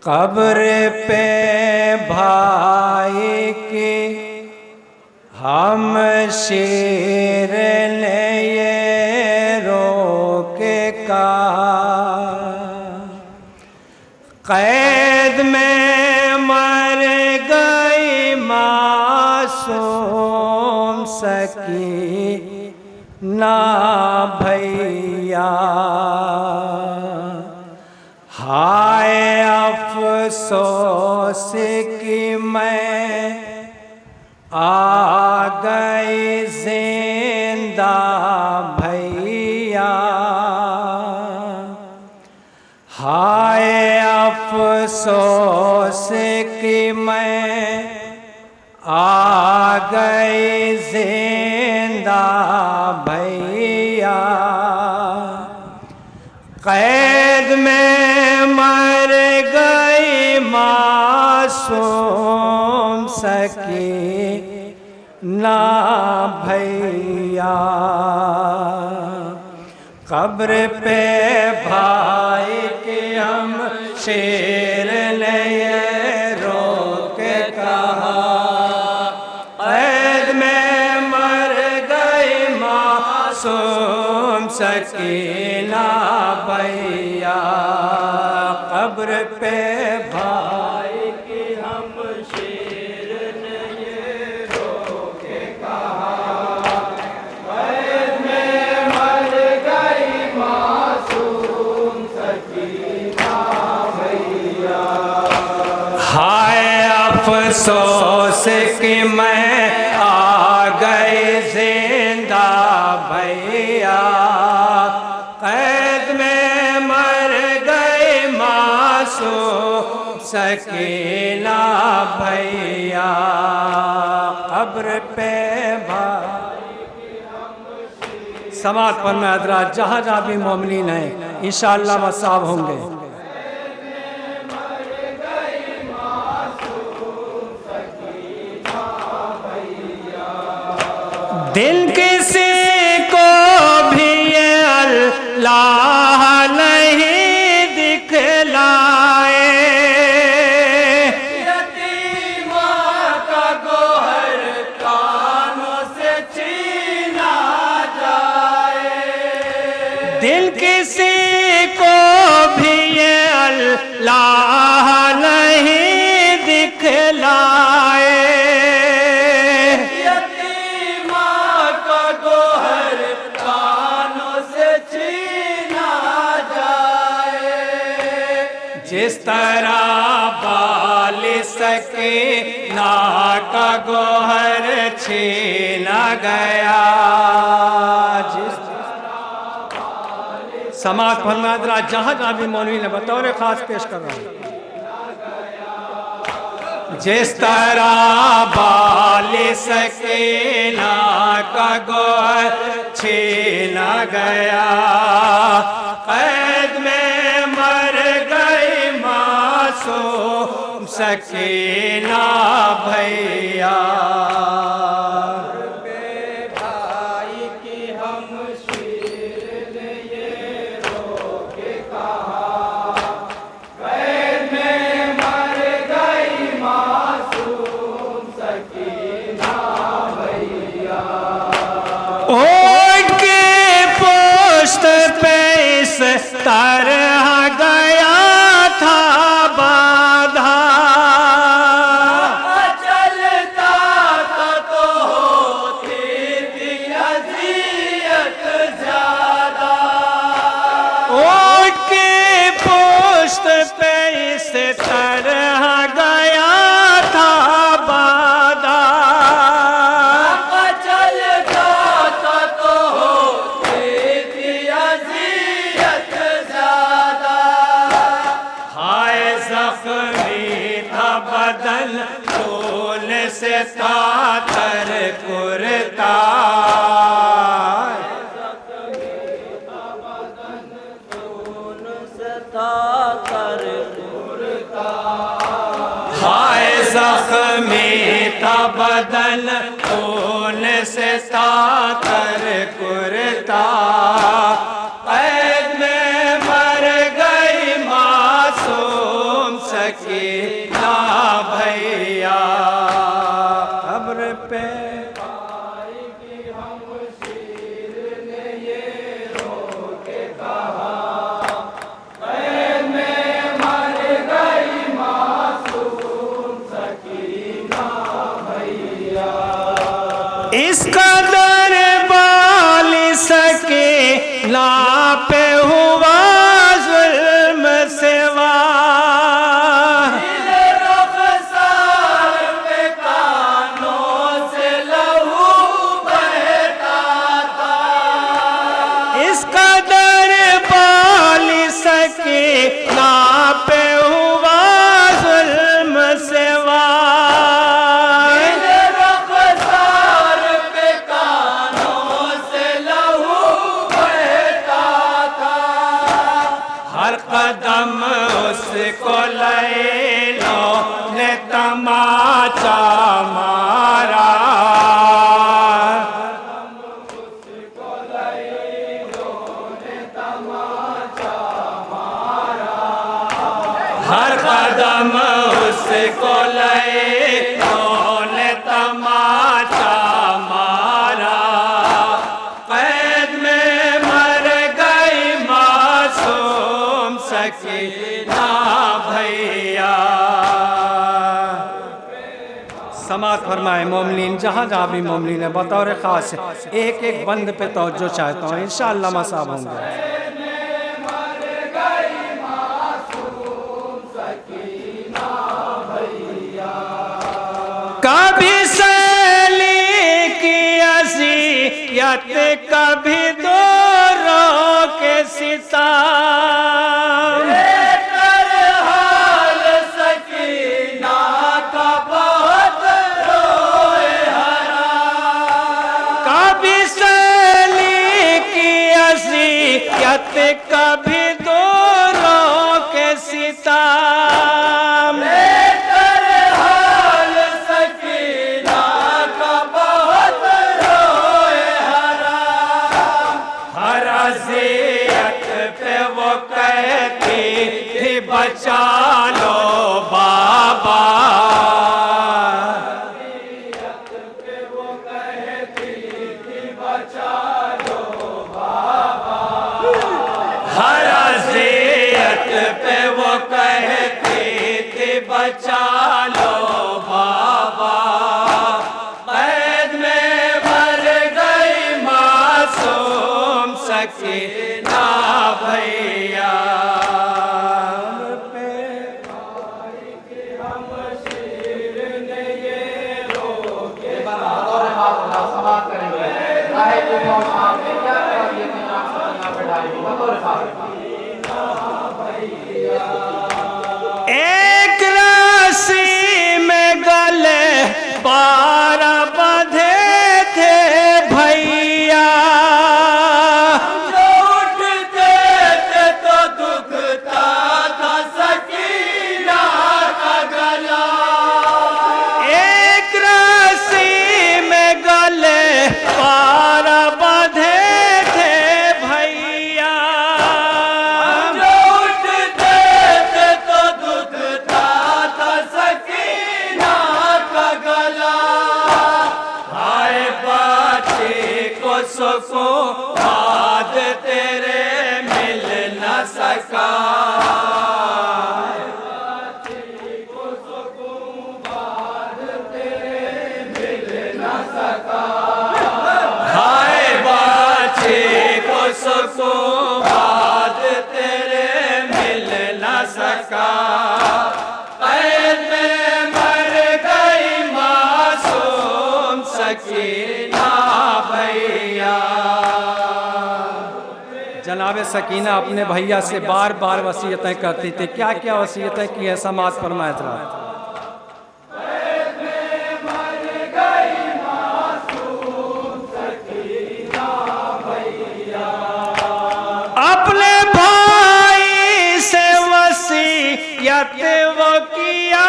कब्र पे भाई की हम शेर ने ये रोके का, कैद में मर गई मासूम सकी ना भैया। हाय अफसोस कि मैं आ गई जिंदा भैया। हाय अफसोस कि मैं आ गई जिंदा भैया। कैद में मर गई मासूम सकी ना भैया। कब्र पे भाई के हम शेर ने ये रोक कहा, कैद में मर गई मासूम सकीना भैया। कब्र पे भाई की हम शेर ने ये रोक कहा, कैद में मर गई मासूम सकीना भैया। हाय अफसोस कि मैं आ गई जिंदा भैया। कैद में मर गई मासूम सकीना भैया। कब्र पे समात पर में हजरात जहाँ जहाँ भी मोमिनीन हैं इंशाअल्लाह मसाब होंगे। दिल किसी को भी ये अल्लाह नहीं दिखलाए, यतीमा का गोहर कानों से छीना जाए। दिल किसी को भी ये अल्लाह नहीं दिखलाए, जिस तरह बाल सके ना का गोहर छीना गया। समाज फरमादरा जहाँ जहाँ भी मौलवी ने बतौर खास पेश कर रहा हूँ। जिस तरह बाल सके ना का गोहर छीना गया, कैद में मर गई मासूम सकीना भैया। भाई की हम शेर ने ये रोके कहा, कैद में मर गई मासूम सकीना भैया। ओट के पोस्ट पे इस तरह गया था बाधा, चलता था तो होती थी अज़ियत ज्यादा। ओट के पोस्ट पे इस तरह गया था बाधा, चलता था तो होती थी अज़ियत ज्यादा। हाय ज़ख्मी था बदन खून से था तर कुरता, हाय ज़ख्मी था बदन खून से था तर कुरता। कैद में मर गई मासूम से सकीना भैया। कब्र पे इसका दरबार सके ना पे हुआ जुल्म सेवा। इसका दरबार सके ना पे हुआ जुल्म सेवा। कदम उसको ले लो ने तमाचा मारा। उसको ले लो ने तमाचा मारा। हर कदम उसको ले लो ने तमाचा मारा। कैद में मर गई मासूम सकीना भैया। समात फरमाए मोमिनीन, जहाँ जहाँ भी मोमिनीन है बतौर ख़ास एक एक बंद पे तवज्जो चाहता हूँ, इंशाअल्लाह मसाब होंगे। कभी सैली की अज़ियत कभी दूरों के सितार। हाल सकीना का बहुत रोए हरा। कभी सैली की अज़ियत कभी दूरों के सितार। बचा लो बाबा। वो कहती थी बचा लो बाबा। हर अज़ियत पे वो कहती थी बचा लो बाबा। कैद में मर गई मासूम सकीना भैया। एक रस्सी में गले 12 बंधे थे भैया। जो उठते थे तो दुखता था सकीना का गला। एक रस्सी में गले 12 बंधे थे भैया। जो उठते थे तो दुखता था सकीना का गला। हाय बच्चे को सुकून बाद तेरे मिल न सका। हाय बच्चे को सुकून बाद तेरे मिल न सका। कैद में मर गई मासूम सकीना भैया। जनाब सकीना अपने भैया से बार बार वसीयतें करती थी। क्या क्या वसीयतें की है समात फरमाए था। अपने भाई से वसीयत वो किया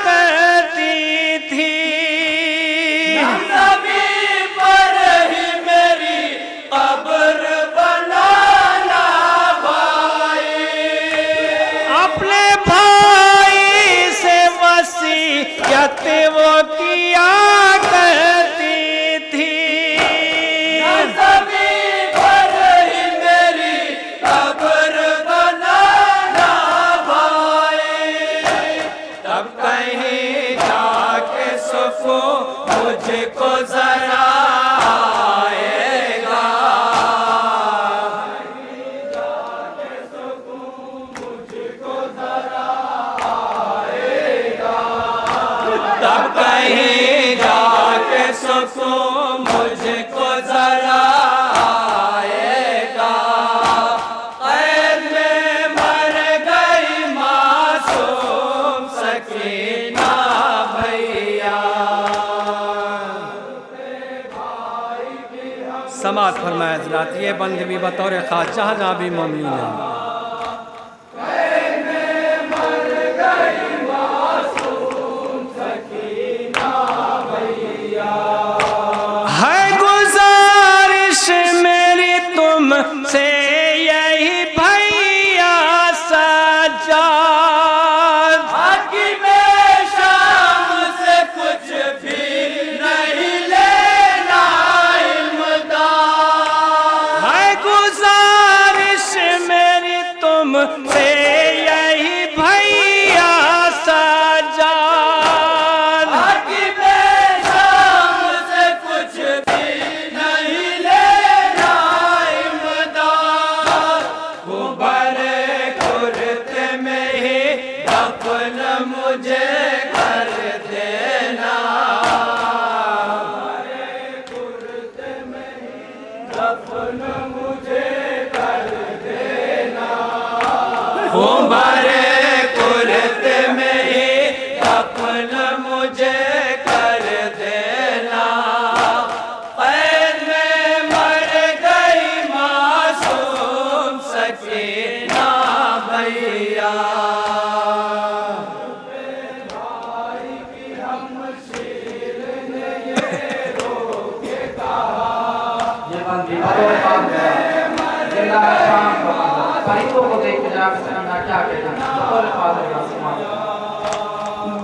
करती थी। ज़मीन पर ही मेरी कब्र बनाना भाई। अपने भाई मुझको जरा आएगा। तब कहीं जाके सुकून मुझको जरा आएगा। कैद में मर गई मासूम सकीना भैया। समाअत फरमाए हज़रात, ये बंद भी बतौर खास जहाँ जहाँ भी मोमिन है। से यही भैया सजाद, आखिर में शाम से कुछ भी नहीं लेना इल्मदाद। है गुजारिश मेरी तुमसे यही भैया सजाद, आखिर में शाम से कुछ भी नहीं लेना मुझे कर देना। दफन मुझे कर देना। तुम्हारे कुर्ते में ही दफन मुझे कर देना। कैद में मर गई मासूम सकीना भैया।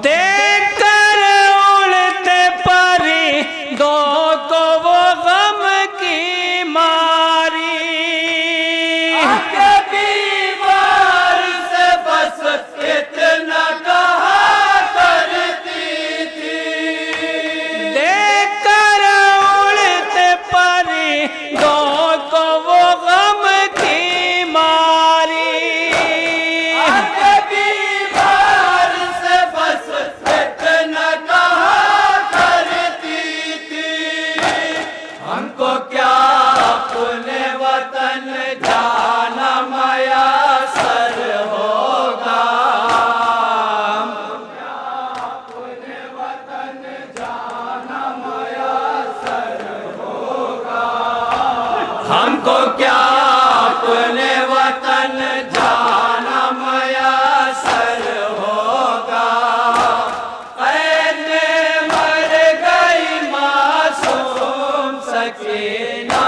देखकर उड़ते परिंदों को वो गम की मारी, बीमार से बस इतना कहा करती थी। देखकर उड़ते परिंदों को वो गम की मारी, बीमार से बस इतना कहा करती थी। हमको क्या अपने वतन जाना मयसर होगा। अपने वतन जाना मयसर होगा। हमको क्या अपने वतन जाना मयसर होगा। कैद में मर गई मासूम सकीना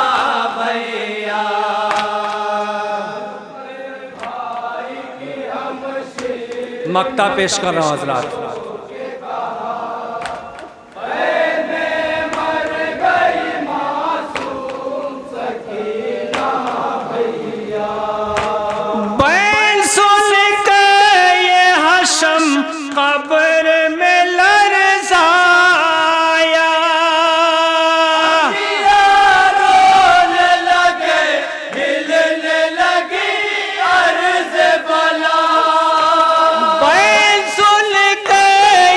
भैया। मक्ता पेश कर रहा हूँ हज़रात। कब्र में लरज़ाया, रोने लगे हिलने लगी अर्ज़ बला। बैन सुन के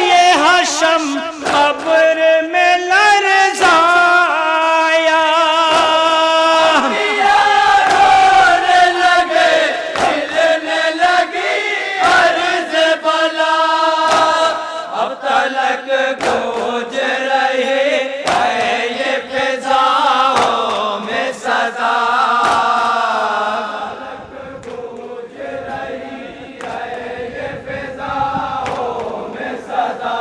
ये हशम कब्र में लरज़ाया, रोने लगे हिलने लगी अर्ज़ बला। अब तलक गूंज रही है ये फिज़ाओं में सदा। गूंज रही है ये फिज़ाओं में सदा।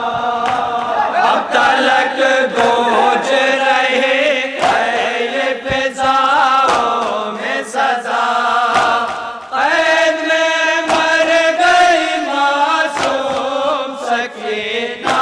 अब तलक गूंज रही है ये फिज़ाओं में सदा। कैद में मर गई मासूम सकीना